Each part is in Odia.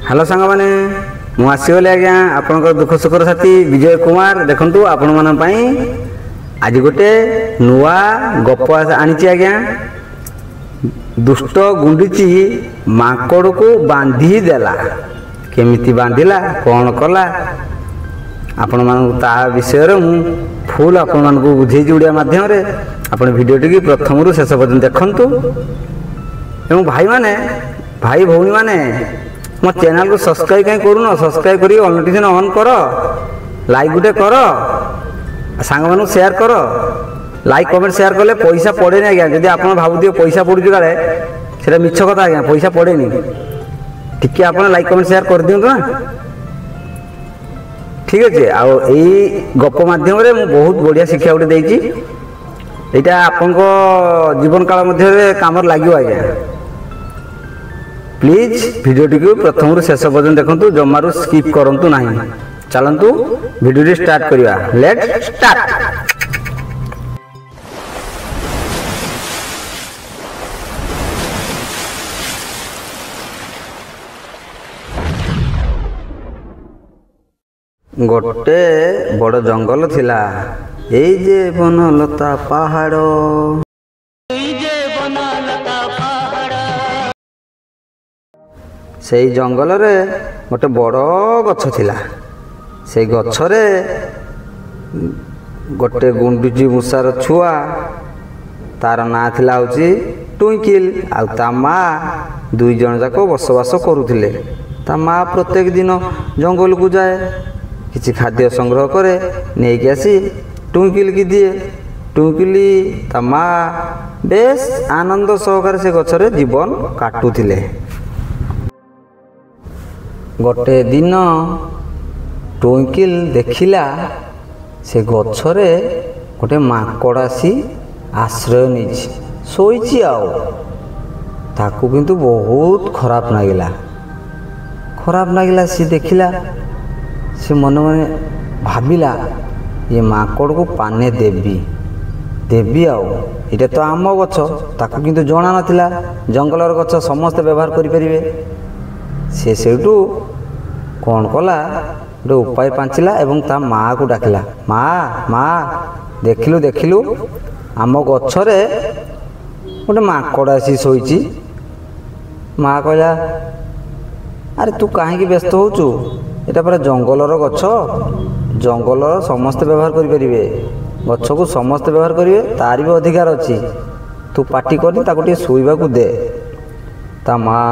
हेलो सांग मैंने मुझे आज्ञा आपण दुख सुखर साथी विजय कुमार देखु आपण मान आज गोटे नुआ गप आनी आज्ञा दुष्ट गुंडीची माकड़ को बांधी देला केमिति बांधिला कौन कला आपण मान ता विषय मु फुल आपण मान को बुझे ओडिया माध्यम रे आपण वीडियो टी प्रथम रु शेष पर्यंत देखंतु एवं भाई भौणी माने मो चैनल को सब्सक्राइब कहीं करूनो सब्सक्राइब करी ऑल नोटिफिकेशन ऑन कर लाइक गुटे कर सांग मानु शेयर कर लाइक कमेंट शेयर कले पैसा पड़े नहीं आज्ञा जदि आपन भाबुदियो पैसा पड़ुची काले सेटा मिछ कथा आज्ञा पैसा पड़े नहीं टिके आपन लाइक कमेंट शेयर कर दियंतु ना ठीक अच्छे आउ एई गप माध्यम रे मु बहुत बढ़िया शिक्षा उठे देइची एटा आपन को जीवन काल मध्य रे काम लागियो आज्ञा प्लीज वीडियो को प्रथम रु शेष पर्यंत देखंतु जमारू स्किप करंतु नाही चलंतु वीडियो स्टार्ट करिया लेट स्टार्ट। गोटे बड़ जंगल थिला एई जे बनलता पहाड़ से जंगल रे गोटे बड़ गछ थिला से गछरे गोटे गुंडुची मूसार छुआ तार ना थिला होची टुइंकिल आ ता माँ दुई जन जाक बसवास करुथिले ता माँ प्रत्येक दिन जंगल को जाए किसी खाद्य संग्रह करे नहीं कि आसी टुइंकिल की दिए टुइंकिली ता माँ बेस आनंद सहकार से गछरे जीवन काटुथिले। गोटे दिन टुइंकिल देखिला से गछरे गोटे माकड़ आसी आश्रय नहीं शोची आओ ताकू किंतु बहुत खराब नागिला सी देखिला से मन मन भाविला ये माकड़ को पाने देवी आओ ये तो आम गछ ताकू किंतु जना नथिला जंगलर गछ समस्त व्यवहार करें से सेठू कौन कला गोटे उपाय पांचिला एवं ता माँ को डाकिला माँ देखिलु आम गछरे गोटे माकड़ आसी शोची माँ कहला अरे तू कहीं व्यस्त होचु एटा पर जंगलर गछ जंगलर समस्त व्यवहार करें गछ को समस्त व्यवहार करेंगे तार भी अधिकार अच्छी तू पार्टी करनी ताको टे शोइबा को दे ता माँ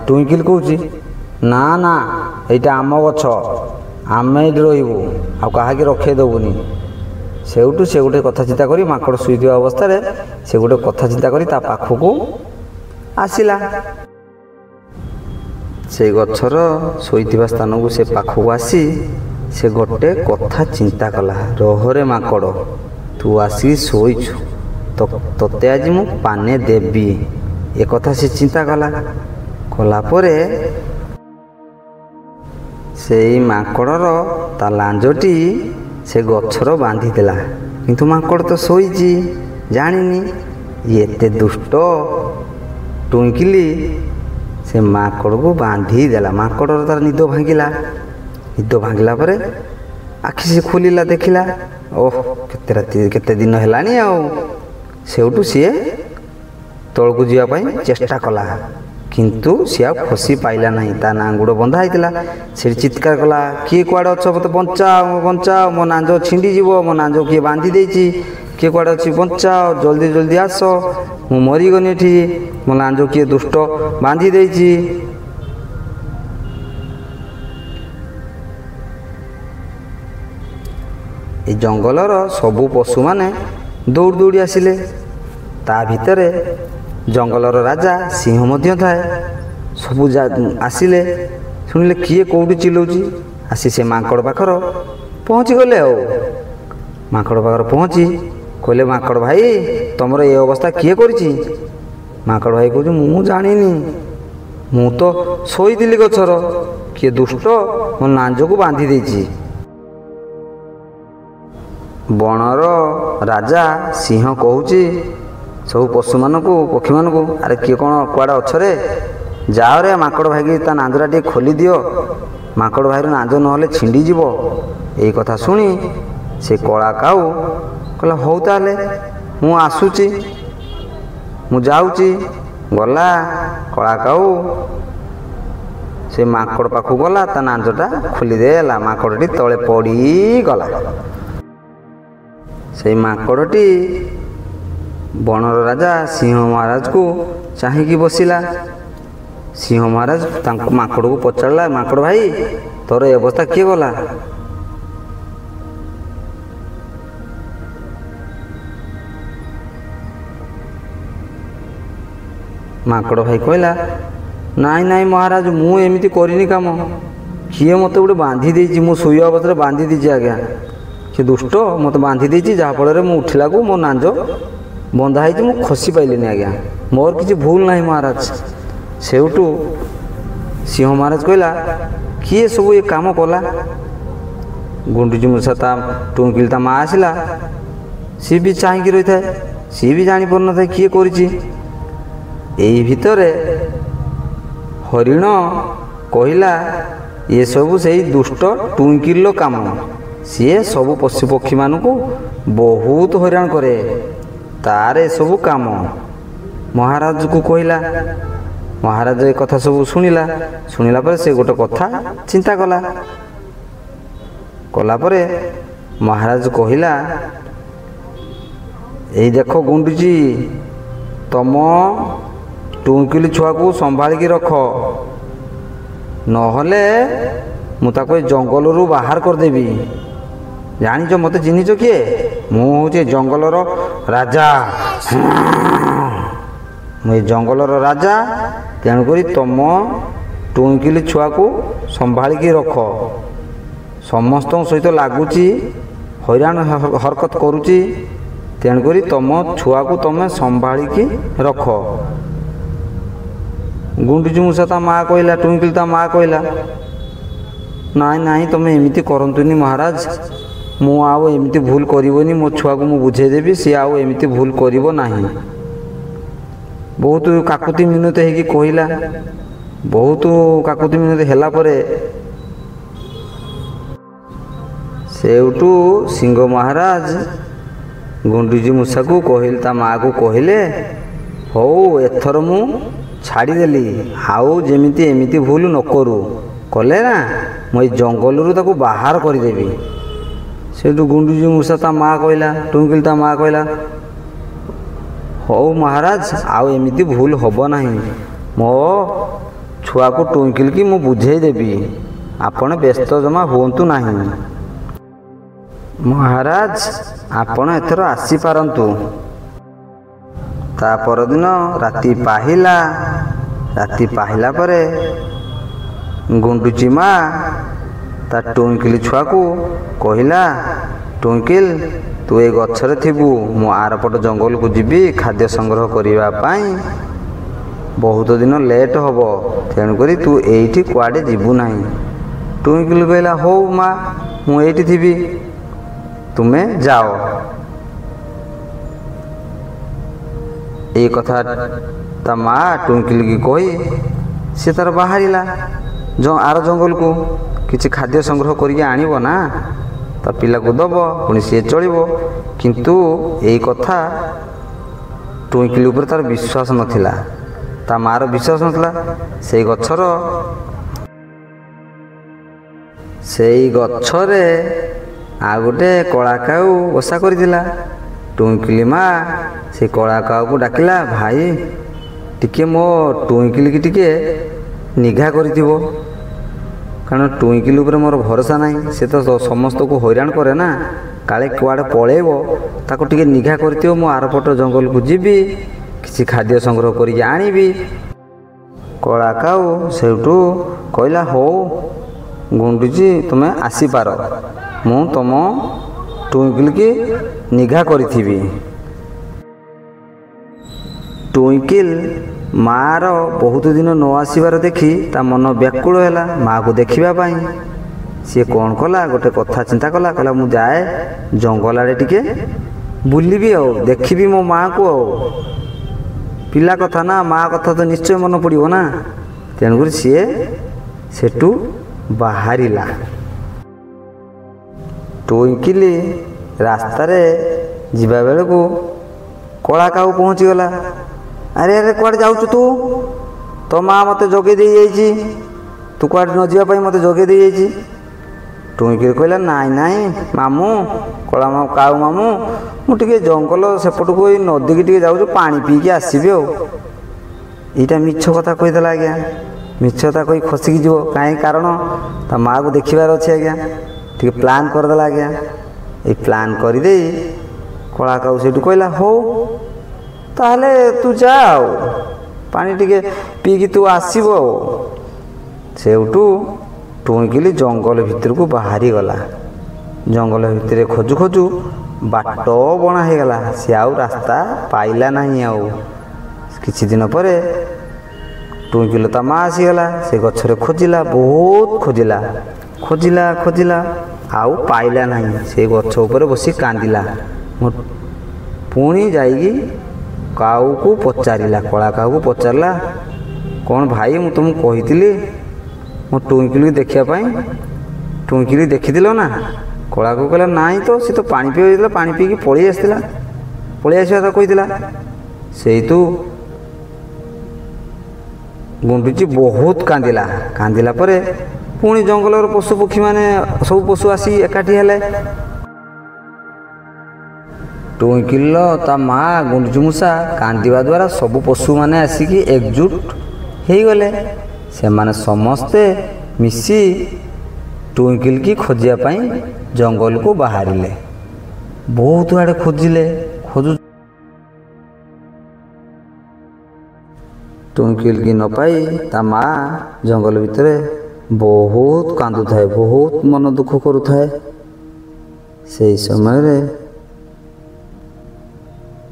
टुइंकिल कहूची ना ना यहाँ आम गछ आम ये रही आ रखे देवुनि सेठू से गोटे कथा चिंता करी माकड़ शुई अवस्था से गोटे कथा चिंता करी ता पाखक आसला से गछर शोइथिबा स्थान को से पाखक आसी से गोटे कथा चिंता कला रहोरे माकड़ तू आसी शोइछु तो तोते आज मु पाने देवी ए कथा से चिंता कला परे से माकड़र ता लांजटी से गछर बांधी देला किंतु माकड़ तो शोइची जानिनी एते दुष्ट टुइंकिली से माकड़ को बांधी देला माकड़र तार निद भांगिला परे आखि से खोलिला देखिला ओह केते राति केते दिन हेलानी आ सेउटू सी तळकू जीवा पई चेष्टा कला किंतु सी फसी पाइला नहीं ता नांगुड़ बंधा होता से चित्कार कला किए कुआड़े अच्छ मत बचाओ मो नांज छिंडी जीव मो नांज किए बांधी देछि किए कुआड़े अच्छी बचाओ जल्दी जल्दी आस मु मरीगनी एठी मो नांज किए दुष्ट बांधी देछि ए जंगलर सबु पशु माने दौड़ दौड़ी आसिले ता भितरे जंगलर राजा सिंह मध्य थाए सबू आसिले शुणिले किए कौटी चिल्लाउची आसी से माकड़ पाखर पहुँची गले माकड़ पाखर पहुँची कहले माकड़ भाई तुमर ये अवस्था किए करिछि माकड़ भाई कहूँ मु जानिनी मु तो शोइथिली गछर किए दुष्ट मो नांज को बांधी देछि बनर राजा सिंह कहूँ सब पशु मान पक्षी मान अरे किए कौन कुआड़े अच्छे ଯାଅରେ ମାଙ୍କଡ଼ ଭାଇକି ତା ନାଞ୍ଜଟା ଟିକେ ଖୋଲିଦିଅ, ମାଙ୍କଡ଼ ଭାଇର ନାଞ୍ଜ ନହେଲେ ଛିଣ୍ଡିଯିବ। ଏଇ କଥା ଶୁଣି ସେ କଳା କାଉ କହିଲା ହଉ ତାହେଲେ ମୁଁ ଆସୁଛି, ମୁଁ ଯାଉଛି। ଗଲା କଳା କାଉ ସେ ମାଙ୍କଡ଼ ପାଖକୁ ଗଲା, ତା ନାଞ୍ଜଟା ଖୋଲିଦେଲା, ମାଙ୍କଡ଼ଟି ତଳେ ପଡ଼ିଗଲା। ସେଇ ମାଙ୍କଡ଼ଟି ବଣର ରାଜା ସିଂହ ମହାରାଜକୁ ଚାହିଁକି ବସିଲା। ସିଂହ ମହାରାଜ ତାଙ୍କୁ ମାଙ୍କଡ଼କୁ ପଚାରିଲା, ମାଙ୍କଡ଼ ଭାଇ ତୋର ଏ ଅବସ୍ଥା କିଏ ଗଲା? ମାଙ୍କଡ଼ ଭାଇ କହିଲା, ନାଇଁ ନାଇଁ ମହାରାଜ, ମୁଁ ଏମିତି କରିନି କାମ, କିଏ ମୋତେ ଗୋଟେ ବାନ୍ଧି ଦେଇଛି, ମୁଁ ଶୋଇବା ଅବସ୍ଥାରେ ବାନ୍ଧି ଦେଇଛି ଆଜ୍ଞା। ସେ ଦୁଷ୍ଟ ମୋତେ ବାନ୍ଧି ଦେଇଛି, ଯାହାଫଳରେ ମୁଁ ଉଠିଲାକୁ ମୋ ନାଞ୍ଜ ବନ୍ଧା ହେଇଛି, ମୁଁ ଖସି ପାଇଲିନି ଆଜ୍ଞା, ମୋର କିଛି ଭୁଲ ନାହିଁ ମହାରାଜ। ସେଇଠୁ ସିଂହ ମହାରାଜ କହିଲା, କିଏ ସବୁ ଏ କାମ କଲା? ଗୁଣ୍ଡୁଚି ମୂଷା ତା ଟୁଙ୍କିଲି ତା ମା ଆସିଲା, ସିଏ ବି ଚାହିଁକି ରହିଥାଏ, ସିଏ ବି ଜାଣିପାରୁନଥାଏ କିଏ କରିଛି। ଏଇ ଭିତରେ ହରିଣ କହିଲା, ଏସବୁ ସେଇ ଦୁଷ୍ଟ ଟୁଙ୍କିଲର କାମ, ସିଏ ସବୁ ପଶୁପକ୍ଷୀମାନଙ୍କୁ ବହୁତ ହଇରାଣ କରେ, ତାର ଏସବୁ କାମ। ମହାରାଜକୁ କହିଲା। ମହାରାଜ ଏ କଥା ସବୁ ଶୁଣିଲା ପରେ ସେ ଗୋଟେ କଥା ଚିନ୍ତା କଲା ପରେ ମହାରାଜ କହିଲା, ଏଇ ଦେଖ ଗୁଣ୍ଡୁଚି, ତମ ଟୁଙ୍କିଲି ଛୁଆକୁ ସମ୍ଭାଳିକି ରଖ, ନହେଲେ ମୁଁ ତାକୁ ଏ ଜଙ୍ଗଲରୁ ବାହାର କରିଦେବି। ଜାଣିଛ ମୋତେ ଚିହ୍ନିଛ କିଏ? ମୁଁ ହେଉଛି ଜଙ୍ଗଲର ରାଜା। ମୁଁ ଏ ଜଙ୍ଗଲର ରାଜା, ତେଣୁକରି ତମ ଟୁଙ୍କିଲି ଛୁଆକୁ ସମ୍ଭାଳିକି ରଖ। ସମସ୍ତଙ୍କ ସହିତ ଲାଗୁଛି, ହଇରାଣ ହରକତ କରୁଛି, ତେଣୁକରି ତମ ଛୁଆକୁ ତମେ ସମ୍ଭାଳିକି ରଖ। ଗୁଣ୍ଡୁଚି ମୂଷା ତା ମା କହିଲା, ଟୁଙ୍କିଲି ତା ମା କହିଲା, ନାଇଁ ନାଇଁ ତମେ ଏମିତି କରନ୍ତୁନି ମହାରାଜ, ମୁଁ ଆଉ ଏମିତି ଭୁଲ କରିବନି, ମୋ ଛୁଆକୁ ମୁଁ ବୁଝେଇଦେବି, ସିଏ ଆଉ ଏମିତି ଭୁଲ କରିବ ନାହିଁ। ବହୁତ କାକୁତି ମିନତି ହେଇକି କହିଲା। ବହୁତ କାକୁତି ମିନତି ହେଲା ପରେ ସେଇଠୁ ସିଂହ ମହାରାଜ ଗୁଣ୍ଡୁଚି ମୂଷାକୁ କହିଲେ, ତା ମାଆକୁ କହିଲେ, ହଉ ଏଥର ମୁଁ ଛାଡ଼ିଦେଲି, ଆଉ ଯେମିତି ଏମିତି ଭୁଲ ନ କରୁ, କଲେ ନା ମୁଁ ଏଇ ଜଙ୍ଗଲରୁ ତାକୁ ବାହାର କରିଦେବି। ସେଇଠୁ ଗୁଣ୍ଡୁଚି ମୂଷା ତା ମା କହିଲା, ଟୁଙ୍କିଲି ତା ମା କହିଲା, ହଉ ମହାରାଜ, ଆଉ ଏମିତି ଭୁଲ ହେବ ନାହିଁ, ମୋ ଛୁଆକୁ ଟୁଙ୍କିଲିକି ମୁଁ ବୁଝେଇଦେବି, ଆପଣ ବ୍ୟସ୍ତ ଜମା ହୁଅନ୍ତୁ ନାହିଁ। ମହାରାଜ ଆପଣ ଏଥର ଆସିପାରନ୍ତୁ। ତା ପରଦିନ ରାତି ପାହିଲା ପରେ ଗୁଣ୍ଡୁଚି ମା ତା ଟୁଙ୍କିଲି ଛୁଆକୁ କହିଲା, ଟୁଙ୍କିଲ ତୁ ଏ ଗଛରେ ଥିବୁ, ମୁଁ ଆରପଟ ଜଙ୍ଗଲକୁ ଯିବି ଖାଦ୍ୟ ସଂଗ୍ରହ କରିବା ପାଇଁ, ବହୁତ ଦିନ ଲେଟ୍ ହେବ, ତେଣୁକରି ତୁ ଏଇଠି କୁଆଡ଼େ ଯିବୁ ନାହିଁ। ଟୁଙ୍କିଲି କହିଲା, ହଉ ମା, ମୁଁ ଏଇଠି ଥିବି, ତୁମେ ଯାଅ। ଏଇ କଥା ତା ମା ଟୁଙ୍କିଲିକି କହି ସେ ତାର ବାହାରିଲା ଆର ଜଙ୍ଗଲକୁ। କିଛି ଖାଦ୍ୟ ସଂଗ୍ରହ କରିକି ଆଣିବ ନା, ତା ପିଲାକୁ ଦେବ, ପୁଣି ସିଏ ଚଳିବ। କିନ୍ତୁ ଏଇ କଥା ଟୁଙ୍କିଲି ଉପରେ ତାର ବିଶ୍ୱାସ ନଥିଲା, ତା ମାର ବିଶ୍ୱାସ ନଥିଲା। ସେଇ ଗଛରେ ଆଉ ଗୋଟେ କଳା କାଉ ବସା କରିଥିଲା। ଟୁଙ୍କିଲି ମା ସେ କଳା କାଉକୁ ଡାକିଲା, ଭାଇ ଟିକେ ମୋ ଟୁଙ୍କିଲିକି ଟିକେ ନିଘା କରିଥିବ, କାରଣ ଟୁଙ୍କିଲି ଉପରେ ମୋର ଭରସା ନାହିଁ, ସେ ତ ସମସ୍ତଙ୍କୁ ହଇରାଣ କରେ ନା, କାଳେ କୁଆଡ଼େ ପଳେଇବ, ତାକୁ ଟିକେ ନିଘା କରିଥିବ, ମୁଁ ଆରପଟ ଜଙ୍ଗଲକୁ ଯିବି, କିଛି ଖାଦ୍ୟ ସଂଗ୍ରହ କରିକି ଆଣିବି। କଳା କାଉ ସେଇଠୁ କହିଲା, ହଉ ଗୁଣ୍ଡୁଚି ତୁମେ ଆସିପାର, ମୁଁ ତୁମ ଟୁଙ୍କିଲିକି ନିଘା କରିଥିବି। ଟୁଙ୍କିଲ ମାଆର ବହୁତ ଦିନ ନ ଆସିବାର ଦେଖି ତା ମନ ବ୍ୟାକୁଳ ହେଲା ମାଆକୁ ଦେଖିବା ପାଇଁ। ସିଏ କ'ଣ କଲା, ଗୋଟେ କଥା ଚିନ୍ତା କଲା, କହିଲା ମୁଁ ଯାଏ ଜଙ୍ଗଲ ଆଡ଼େ ଟିକେ ବୁଲିବି, ଆଉ ଦେଖିବି ମୋ ମାଆକୁ। ଆଉ ପିଲା କଥା ନା, ମାଆ କଥା ତ ନିଶ୍ଚୟ ମନେ ପଡ଼ିବ ନା। ତେଣୁକରି ସିଏ ସେଠୁ ବାହାରିଲା। ଟୁଇଙ୍କିଲି ରାସ୍ତାରେ ଯିବା ବେଳକୁ କଳା କାଉ ପହଞ୍ଚିଗଲା। ଆରେ ଆରେ କୁଆଡ଼େ ଯାଉଛୁ ତୁ? ତୋ ମା ମୋତେ ଜଗେଇ ଦେଇଯାଇଛି, ତୁ କୁଆଡ଼େ ନ ଯିବା ପାଇଁ ମୋତେ ଜଗେଇ ଦେଇଯାଇଛି। ଟୁଇଙ୍କିଲି କହିଲା ନାଇଁ ନାଇଁ ମାମୁଁ, କଳା କାଉ ମାମୁଁ, ମୁଁ ଟିକେ ଜଙ୍ଗଲ ସେପଟକୁ ଏଇ ନଦୀକି ଟିକେ ଯାଉଛି, ପାଣି ପିଇକି ଆସିବି ଆଉ। ଏଇଟା ମିଛ କଥା କହିଦେଲା ଆଜ୍ଞା। ମିଛ କଥା କହି ଖସିକି ଯିବ, କାହିଁ କାରଣ ତା ମାଆକୁ ଦେଖିବାର ଅଛି ଆଜ୍ଞା। ଟିକେ ପ୍ଲାନ୍ କରିଦେଲା ଆଜ୍ଞା। ଏଇ ପ୍ଲାନ୍ କରିଦେଇ କଳା କାଉ ସେଇଠୁ କହିଲା ହଉ ତାହେଲେ ତୁ ଯା ଆଉ, ପାଣି ଟିକେ ପିଇକି ତୁ ଆସିବୁ ଆଉ। ସେଇଠୁ ଟୁଇଙ୍କିଲି ଜଙ୍ଗଲ ଭିତରକୁ ବାହାରିଗଲା। ଜଙ୍ଗଲ ଭିତରେ ଖୋଜୁ ଖୋଜୁ ବାଟ ବଣା ହେଇଗଲା, ସେ ଆଉ ରାସ୍ତା ପାଇଲା ନାହିଁ। ଆଉ କିଛି ଦିନ ପରେ ଟୁଇଙ୍କିଲି ତା ମା ଆସିଗଲା। ସେ ଗଛରେ ଖୋଜିଲା, ବହୁତ ଖୋଜିଲା, ଖୋଜିଲା ଖୋଜିଲା ଆଉ ପାଇଲା ନାହିଁ। ସେ ଗଛ ଉପରେ ବସି କାନ୍ଦିଲା। ପୁଣି ଯାଇକି କାଉକୁ ପଚାରିଲା, କଳା କାଉକୁ ପଚାରିଲା, କ'ଣ ଭାଇ ମୁଁ ତୁମକୁ କହିଥିଲି ମୋ ଟୁଇଙ୍କିଲିକି ଦେଖିବା ପାଇଁ, ଟୁଇଙ୍କିଲି ଦେଖିଥିଲ ନା? କଳା କାଉ କହିଲା ନାଇଁ ତ, ସେ ତ ପାଣି ପିଇ ଯାଇଥିଲା, ପାଣି ପିଇକି ପଳେଇ ଆସିଥିଲା, ପଳେଇ ଆସିବା ତ କହିଥିଲା। ସେଇଠୁ ଗୁଣ୍ଡୁଚି ବହୁତ କାନ୍ଦିଲା। କାନ୍ଦିଲା ପରେ ପୁଣି ଜଙ୍ଗଲର ପଶୁ ପକ୍ଷୀମାନେ ସବୁ ପଶୁ ଆସି ଏକାଠି ହେଲେ। ଟୁଇଙ୍କିଲିର ତା ମା ଗୁଣ୍ଡୁଚି ମୂଷା କାନ୍ଦିବା ଦ୍ୱାରା ସବୁ ପଶୁମାନେ ଆସିକି ଏକଜୁଟ ହେଇଗଲେ। ସେମାନେ ସମସ୍ତେ ମିଶି ଟୁଇଙ୍କିଲିକି ଖୋଜିବା ପାଇଁ ଜଙ୍ଗଲକୁ ବାହାରିଲେ। ବହୁତ ଆଡ଼େ ଖୋଜିଲେ, ଟୁଇଙ୍କିଲିକି ନ ପାଇ ତା ମା ଜଙ୍ଗଲ ଭିତରେ ବହୁତ କାନ୍ଦୁଥାଏ, ବହୁତ ମନ ଦୁଃଖ କରୁଥାଏ। ସେହି ସମୟରେ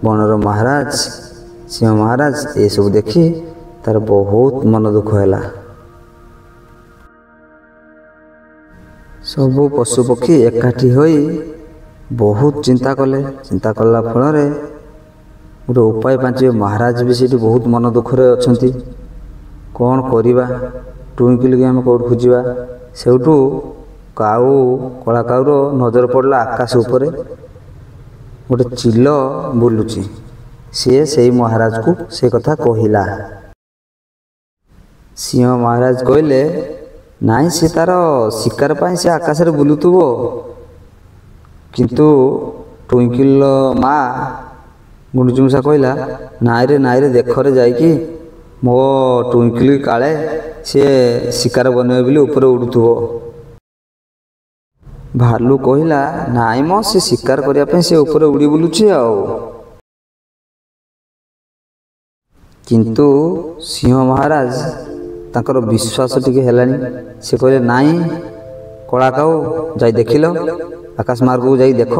ବଣର ମହାରାଜ, ସିଂହ ମହାରାଜ ଏସବୁ ଦେଖି ତାର ବହୁତ ମନ ଦୁଃଖ ହେଲା। ସବୁ ପଶୁପକ୍ଷୀ ଏକାଠି ହୋଇ ବହୁତ ଚିନ୍ତା କଲେ। ଚିନ୍ତା କଲା ଫଳରେ ଗୋଟେ ଉପାୟ ପାଞ୍ଚିବେ। ମହାରାଜ ବି ସେଠି ବହୁତ ମନ ଦୁଃଖରେ ଅଛନ୍ତି। କ'ଣ କରିବା, ଟୁଇଙ୍କିଲିକି ଆମେ କେଉଁଠୁ ଖୋଜିବା? ସେଇଠୁ କାଉ, କଳା କାଉର ନଜର ପଡ଼ିଲା ଆକାଶ ଉପରେ ଗୋଟେ ଚିଲ ବୁଲୁଛି। ସିଏ ସେଇ ମହାରାଜକୁ ସେ କଥା କହିଲା। ସିଂହ ମହାରାଜ କହିଲେ ନାଇଁ, ସେ ତାର ଶିକାର ପାଇଁ ସେ ଆକାଶରେ ବୁଲୁଥିବ, କିନ୍ତୁ ଟୁଇଙ୍କିଲିର ମା ଗୁଣ୍ଡୁଚି ମୂଷା କହିଲା ନାଇଁରେ ଦେଖରେ ଯାଇକି ମୋ ଟୁଇଙ୍କିଲି କାଳେ ସିଏ ଶିକାର ବନେଇବ ବୋଲି ଉପରେ ଉଡ଼ୁଥିବ। ଭାଲୁ କହିଲା ନାଇଁ ମ, ସେ ଶିକାର କରିବା ପାଇଁ ସେ ଉପରେ ଉଡ଼ି ବୁଲୁଛି ଆଉ। କିନ୍ତୁ ସିଂହ ମହାରାଜ ତାଙ୍କର ବିଶ୍ୱାସ ଟିକେ ହେଲାଣି। ସେ କହିଲେ ନାଇଁ କଳା କାଉ, ଯାଇ ଦେଖିଲ, ଆକାଶ ମାର୍ଗକୁ ଯାଇ ଦେଖ,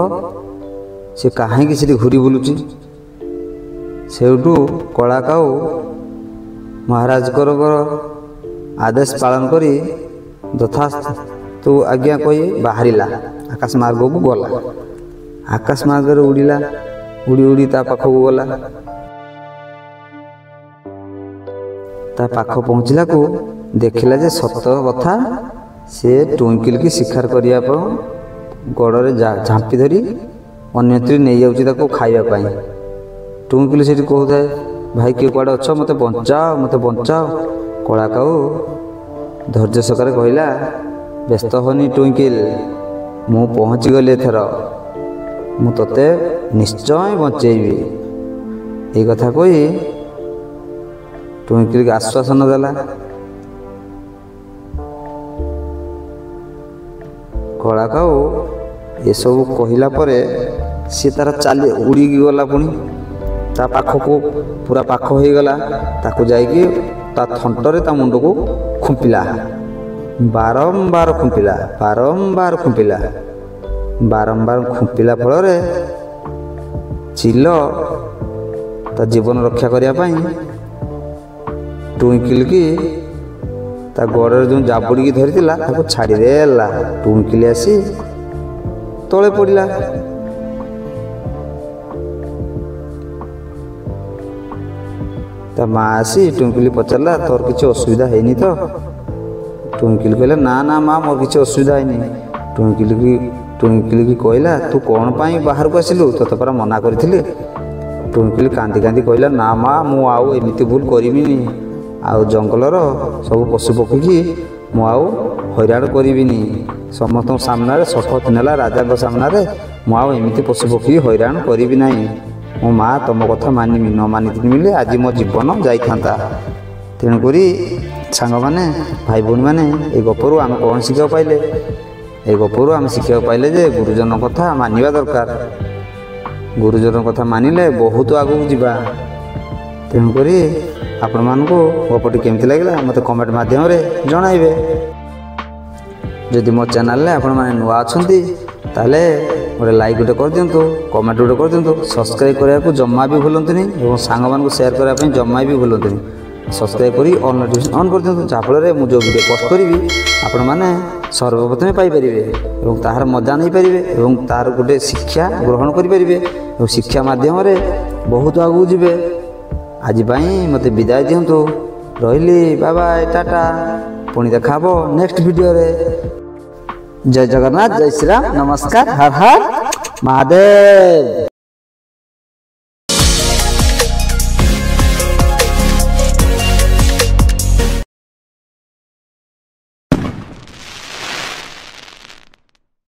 ସେ କାହିଁକି ସେଠି ଘୁରି ବୁଲୁଛି। ସେଇଠୁ କଳା କାଉ ମହାରାଜଙ୍କର ଆଦେଶ ପାଳନ କରି ଯଥାସ୍ତୁ ଆଜ୍ଞା କହି ବାହାରିଲା, ଆକାଶ ମାର୍ଗକୁ ଗଲା। ଆକାଶ ମାର୍ଗରେ ଉଡ଼ିଲା, ଉଡ଼ି ଉଡ଼ି ତା ପାଖକୁ ଗଲା। ତା ପାଖ ପହଞ୍ଚିଲାକୁ ଦେଖିଲା ଯେ ସତ କଥା, ସେ ଟୁଇଙ୍କିଲିକି ଶିକାର କରିବା ପାଇଁ ଗୋଡ଼ରେ ଝାମ୍ପି ଧରି ଅନ୍ୟତ୍ର ନେଇଯାଉଛି ତାକୁ ଖାଇବା ପାଇଁ। ଟୁଇଙ୍କିଲି ସେଠି କହୁଥାଏ ଭାଇ କିଏ କୁଆଡ଼େ ଅଛ, ମୋତେ ବଞ୍ଚାଅ, ମୋତେ ବଞ୍ଚାଅ। କଳା କାଉ ଧୈର୍ଯ୍ୟ ସହକାରେ କହିଲା ବ୍ୟସ୍ତ ହନି ଟୁଇଙ୍କିଲି, ମୁଁ ପହଞ୍ଚିଗଲି ଏଥର, ମୁଁ ତୋତେ ନିଶ୍ଚୟ ବଞ୍ଚେଇବି। ଏଇ କଥା କହି ଟୁଇଙ୍କିଲିକି ଆଶ୍ୱାସନ ଦେଲା। କଳା କାଉ ଏସବୁ କହିଲା ପରେ ସିଏ ତାର ଉଡ଼ିକି ଗଲା। ପୁଣି ତା ପାଖକୁ ପୁରା ପାଖ ହେଇଗଲା। ତାକୁ ଯାଇକି ତା ଥଣ୍ଟରେ ତା ମୁଣ୍ଡକୁ ଖୁମ୍ପିଲା। ବାରମ୍ବାର ଖୁମ୍ପିଲା, ବାରମ୍ବାର ଖୁମ୍ପିଲା। ବାରମ୍ବାର ଖୁମ୍ପିଲା ଫଳରେ ଚିଲ ତା ଜୀବନ ରକ୍ଷା କରିବା ପାଇଁ ଟୁଇଙ୍କିଲିକି ତା ଗୋଡ଼ରେ ଯେଉଁ ଜାବୁଡ଼ିକି ଧରିଥିଲା ତାକୁ ଛାଡ଼ିଦେଲା। ଟୁଇଙ୍କିଲି ଆସି ତଳେ ପଡ଼ିଲା। ତା ମା ଆସି ଟୁଙ୍କିଲି ପଚାରିଲା ତୋର କିଛି ଅସୁବିଧା ହେଇନି ତ? ଟୁଙ୍କିଲି କହିଲା ନା ନା ମା ମୋର କିଛି ଅସୁବିଧା ହେଇନି। ଟୁଙ୍କିଲି କହିଲା ତୁ କ'ଣ ପାଇଁ ବାହାରକୁ ଆସିଲୁ? ତୋତେ ପରା ମନା କରିଥିଲି। ଟୁଙ୍କିଲି କାନ୍ଦି କାନ୍ଦି କହିଲା ନା ମା ମୁଁ ଆଉ ଏମିତି ଭୁଲ କରିବିନି। ଆଉ ଜଙ୍ଗଲର ସବୁ ପଶୁପକ୍ଷୀକି ମୁଁ ଆଉ ହଇରାଣ କରିବିନି। ସମସ୍ତଙ୍କ ସାମ୍ନାରେ ଶପଥ ନେଲା ରାଜାଙ୍କ ସାମ୍ନାରେ ମୁଁ ଆଉ ଏମିତି ପଶୁପକ୍ଷୀ ହଇରାଣ କରିବି ନାହିଁ। ମୋ ମା ତମ କଥା ମାନିବି, ନ ମାନିଥିଲେ ଆଜି ମୋ ଜୀବନ ଯାଇଥାନ୍ତା। ତେଣୁକରି ସାଙ୍ଗମାନେ ଭାଇ ଭଉଣୀମାନେ ଏଇ ଗପରୁ ଆମେ କ'ଣ ଶିଖିବାକୁ ପାଇଲେ? ଏଇ ଗପରୁ ଆମେ ଶିଖିବାକୁ ପାଇଲେ ଯେ ଗୁରୁଜନଙ୍କ କଥା ମାନିବା ଦରକାର। ଗୁରୁଜନଙ୍କ କଥା ମାନିଲେ ବହୁତ ଆଗକୁ ଯିବା। ତେଣୁକରି ଆପଣମାନଙ୍କୁ ଗପଟି କେମିତି ଲାଗିଲା ମୋତେ କମେଣ୍ଟ ମାଧ୍ୟମରେ ଜଣାଇବେ। ଯଦି ମୋ ଚ୍ୟାନେଲରେ ଆପଣମାନେ ନୂଆ ଅଛନ୍ତି ତାହେଲେ ଗୋଟେ ଲାଇକ୍ ଗୋଟେ କରିଦିଅନ୍ତୁ, କମେଣ୍ଟ ଗୋଟେ କରିଦିଅନ୍ତୁ, ସବସ୍କ୍ରାଇବ୍ କରିବାକୁ ଜମା ବି ଭୁଲନ୍ତୁନି ଏବଂ ସାଙ୍ଗମାନଙ୍କୁ ସେୟାର କରିବା ପାଇଁ ଜମା ବି ଭୁଲନ୍ତୁନି। ସବସ୍କ୍ରାଇବ୍ କରି ଅଲ୍ ନୋଟିଫିକେସନ୍ ଅନ୍ କରିଦିଅନ୍ତୁ, ଯାହାଫଳରେ ମୁଁ ଯେଉଁ ଭିଡ଼ିଓ ପୋଷ୍ଟ କରିବି ଆପଣମାନେ ସର୍ବପ୍ରଥମେ ପାଇପାରିବେ ଏବଂ ତାହାର ମଜା ନେଇପାରିବେ ଏବଂ ତାହାର ଗୋଟେ ଶିକ୍ଷା ଗ୍ରହଣ କରିପାରିବେ ଏବଂ ଶିକ୍ଷା ମାଧ୍ୟମରେ ବହୁତ ଆଗକୁ ଯିବେ। ଆଜି ପାଇଁ ମୋତେ ବିଦାୟ ଦିଅନ୍ତୁ। ରହିଲି, ବାଏ ବାଏ, ଟାଟା। ପୁଣି ଦେଖା ହେବ ନେକ୍ସଟ ଭିଡ଼ିଓରେ। ଜୟ ଜଗନ୍ନାଥ, ଜୟ ଶ୍ରୀରାମ, ନମସ୍କାର, ହର ହର ମହାଦେବ।